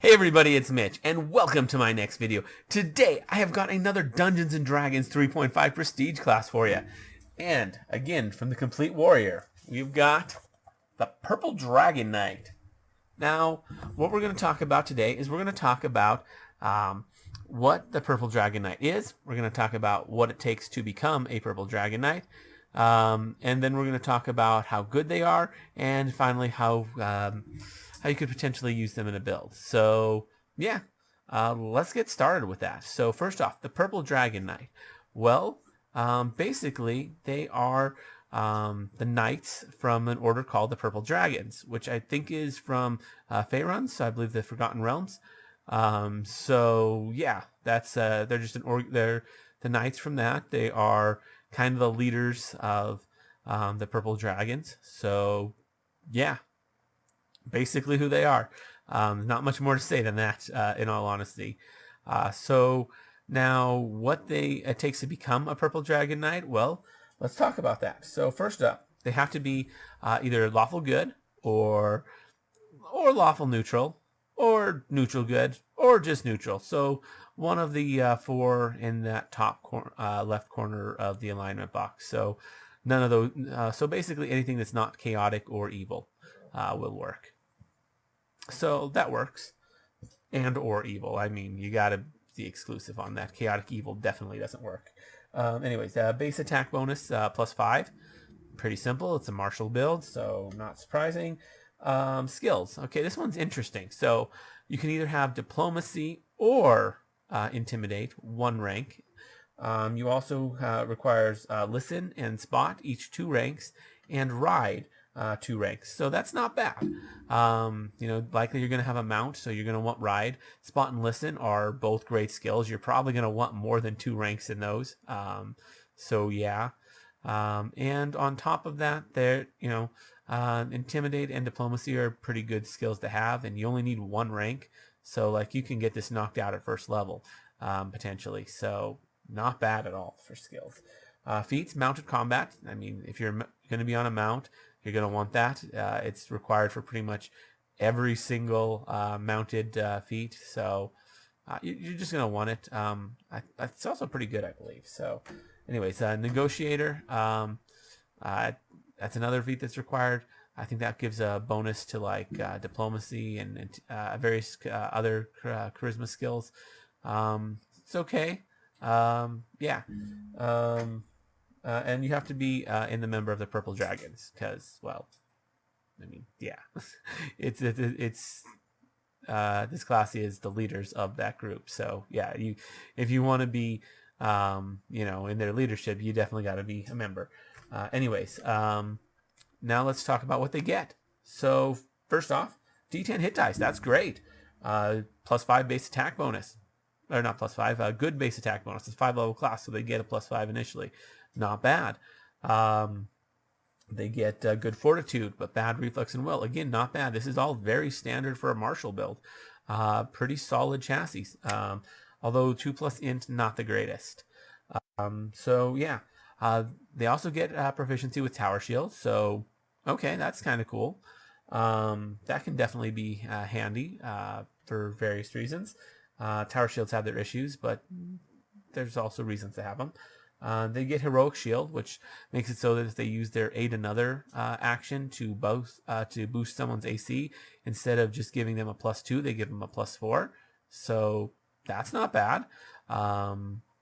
Hey everybody, it's Mitch, and welcome to my next video. Today, I have got another Dungeons & Dragons 3.5 Prestige class for you. And, again, from the Complete Warrior, we've got the Purple Dragon Knight. Now, what we're going to talk about today is we're going to talk about what the Purple Dragon Knight is. We're going to talk about what it takes to become a Purple Dragon Knight. And then we're going to talk about how good they are, and finally how you could potentially use them in a build. So yeah, let's get started with that. So first off, the Purple Dragon Knight. Well, basically they are the knights from an order called the Purple Dragons, which I think is from Faerun, so I believe the Forgotten Realms. So yeah, that's they're just they're the knights from that. They are kind of the leaders of the Purple Dragons. So yeah, basically who they are. Not much more to say than that, in all honesty. So now what it takes to become a Purple Dragon Knight, well, let's talk about that. So first up, they have to be either lawful good or lawful neutral or neutral good or just neutral. So one of the four in that top left corner of the alignment box. So none of those. So basically anything that's not chaotic or evil will work. So that works. And or evil. I mean, you gotta be exclusive on that. Chaotic evil definitely doesn't work. Anyways, base attack bonus +5. Pretty simple. It's a martial build, so not surprising. Skills. Okay, this one's interesting. So you can either have diplomacy or intimidate, 1 rank. You also requires listen and spot, each 2 ranks, and ride, 2 ranks. So that's not bad. Likely you're going to have a mount, so you're going to want ride. Spot and listen are both great skills. You're probably going to want more than 2 ranks in those. So yeah. And on top of that, intimidate and diplomacy are pretty good skills to have, and you only need 1 rank. So like you can get this knocked out at first level, potentially. So not bad at all for skills. Feats, mounted combat. I mean, if you're going to be on a mount, you're going to want that. It's required for pretty much every single mounted feat. So you're just going to want it. It's also pretty good, I believe. So anyways, Negotiator. That's another feat that's required. I think that gives a bonus to like diplomacy and various other charisma skills. It's okay. Yeah. And you have to be in the member of the Purple Dragons because, well, I mean, yeah, it's this class is the leaders of that group. So yeah, if you want to be in their leadership, you definitely got to be a member. Anyways, now let's talk about what they get. So first off, D10 hit dice. That's great. +5 base attack bonus. Or not +5, good base attack bonus. It's 5 level class, so they get a +5 initially. Not bad. They get good fortitude, but bad reflex and will. Again, not bad. This is all very standard for a martial build. Pretty solid chassis. Although 2+ int, not the greatest. So yeah. They also get proficiency with tower shields. So okay, that's kind of cool. That can definitely be handy for various reasons. Tower shields have their issues, but there's also reasons to have them. They get heroic shield, which makes it so that if they use their aid another action to boost someone's AC, instead of just giving them a +2, they give them a +4. So that's not bad.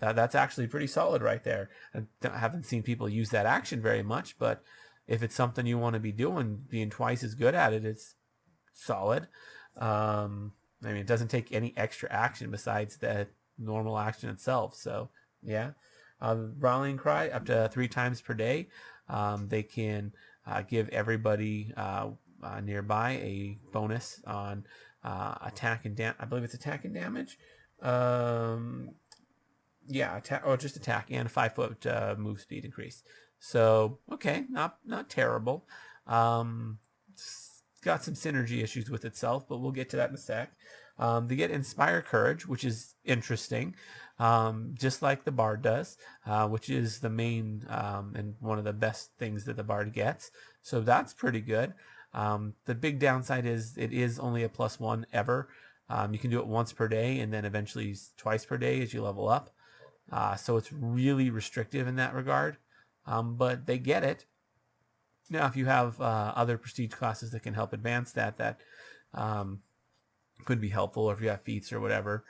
That's actually pretty solid right there. I haven't seen people use that action very much, but if it's something you want to be doing, being twice as good at it, it's solid. I mean, it doesn't take any extra action besides the normal action itself. So yeah. Rallying cry up to 3 times per day. They can give everybody nearby a bonus on attack and I believe it's attack and damage. Yeah, just attack and 5-foot move speed increase. So okay, not terrible. It's got some synergy issues with itself, but we'll get to that in a sec. They get Inspire Courage, which is interesting, just like the Bard does, which is the main and one of the best things that the Bard gets. So that's pretty good. The big downside is it is only a +1 ever. You can do it once per day and then eventually twice per day as you level up. So it's really restrictive in that regard, but they get it. Now, if you have other prestige classes that can help advance that could be helpful, or if you have feats or whatever.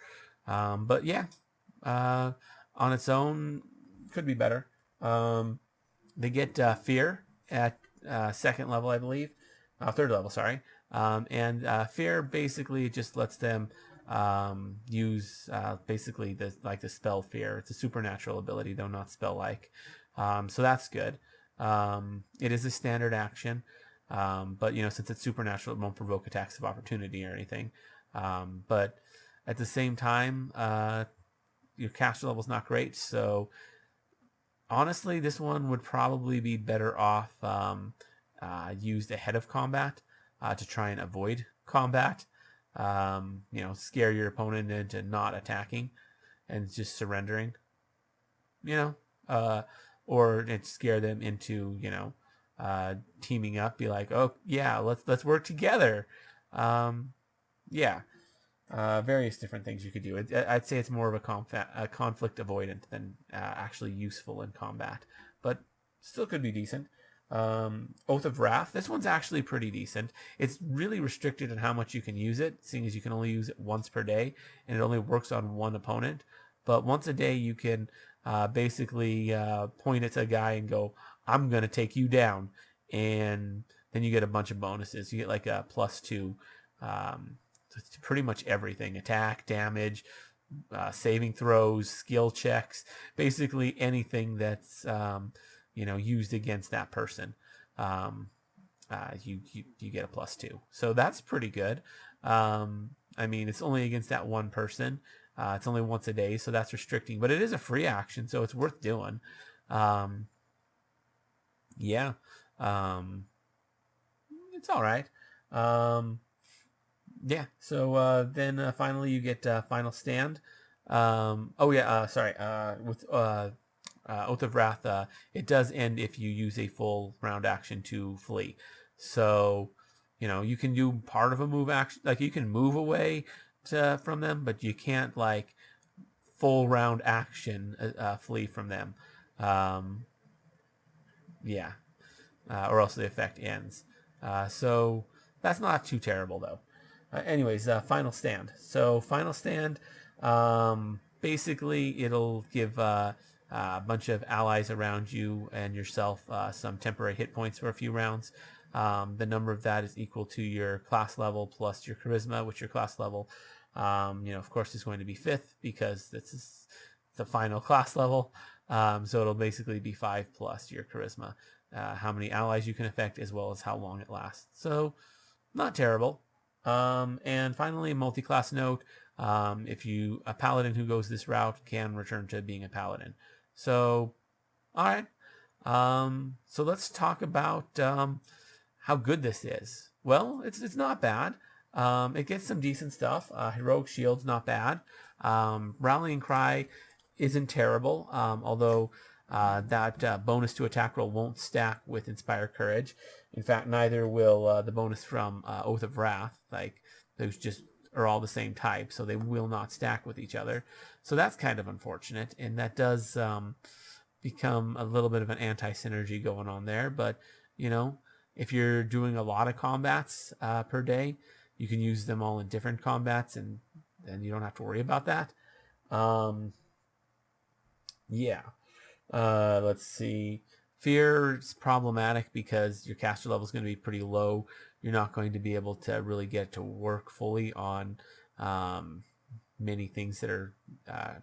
But yeah, on its own, could be better. They get fear at second level, I believe. Third level, sorry. And fear basically just lets them use basically the spell fear. It's a supernatural ability, though not spell-like. So that's good. It is a standard action, but since it's supernatural, it won't provoke attacks of opportunity or anything. But at the same time, your caster level's not great, so honestly, this one would probably be better off used ahead of combat to try and avoid combat. Scare your opponent into not attacking and just surrendering. Or scare them into teaming up. Be like, oh yeah, let's work together. Various different things you could do. I'd say it's more of a conflict avoidant than actually useful in combat, but still could be decent. Oath of Wrath. This one's actually pretty decent. It's really restricted in how much you can use it, seeing as you can only use it once per day, and it only works on one opponent. But once a day, you can basically point at a guy and go, "I'm gonna take you down," and then you get a bunch of bonuses. You get like a +2 to pretty much everything: attack, damage, saving throws, skill checks, basically anything that's used against that person. You get a +2, so that's pretty good. It's only against that one person. It's only once a day, so that's restricting, but it is a free action, so it's worth doing. It's all right. So then finally you get Final Stand. With Oath of Wrath, it does end if you use a full round action to flee. So, you can do part of a move action, like you can move away from them, but you can't full round action flee from them. Or else the effect ends. So that's not too terrible though. Anyways, Final Stand. So Final Stand, basically it'll give a bunch of allies around you and yourself some temporary hit points for a few rounds. The number of that is equal to your class level plus your charisma, which your class level, of course, is going to be 5th because this is the final class level. So it'll basically be 5 plus your charisma, how many allies you can affect, as well as how long it lasts. So not terrible. And finally, multi-class note. A paladin who goes this route can return to being a paladin. So, all right. So let's talk about how good this is. Well, it's not bad. It gets some decent stuff. Heroic Shield's not bad. Rallying Cry isn't terrible, although that bonus to attack roll won't stack with Inspire Courage. In fact, neither will the bonus from Oath of Wrath. Those just are all the same type, so they will not stack with each other. So that's kind of unfortunate, and that does become a little bit of an anti-synergy going on there. But, if you're doing a lot of combats per day, you can use them all in different combats, and then you don't have to worry about that. Let's see. Fear is problematic because your caster level is going to be pretty low. You're not going to be able to really get to work fully on many things that are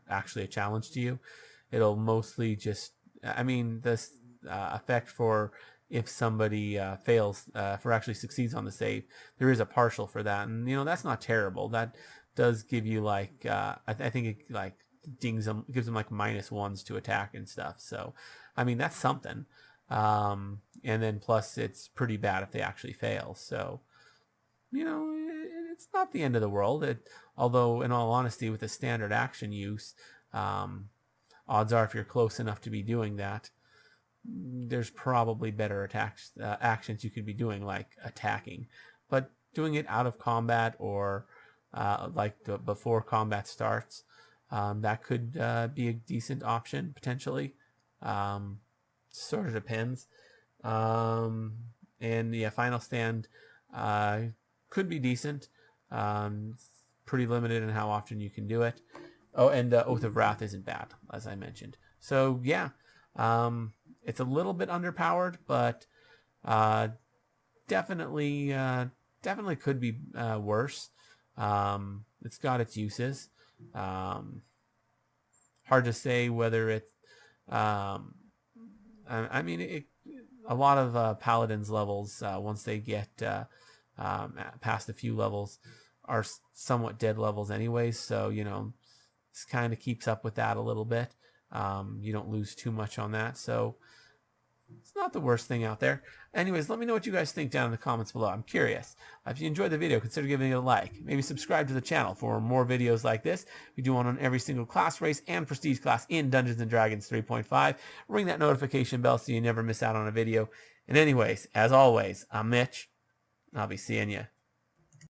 actually a challenge to you. It'll mostly just, this effect for if somebody fails, for actually succeeds on the save, there is a partial for that. And, that's not terrible. That does give you I think it gives them -1s to attack and stuff. So, that's something. And then plus it's pretty bad if they actually fail. So, it's not the end of the world. Although in all honesty, with the standard action use, odds are if you're close enough to be doing that, there's probably better actions you could be doing, like attacking. But doing it out of combat or before combat starts. That could be a decent option potentially. Sort of depends. And yeah, Final Stand could be decent. Pretty limited in how often you can do it. Oh, and Oath of Wrath isn't bad, as I mentioned. So yeah, it's a little bit underpowered, but definitely could be worse. It's got its uses. Hard to say whether it's. I mean, a lot of paladins levels, once they get past a few levels, are somewhat dead levels anyways. So this kind of keeps up with that a little bit. You don't lose too much on that, so it's not the worst thing out there. Anyways, let me know what you guys think down in the comments below. I'm curious. If you enjoyed the video, consider giving it a like. Maybe subscribe to the channel for more videos like this. We do one on every single class race and prestige class in Dungeons & Dragons 3.5. Ring that notification bell so you never miss out on a video. And anyways, as always, I'm Mitch. I'll be seeing you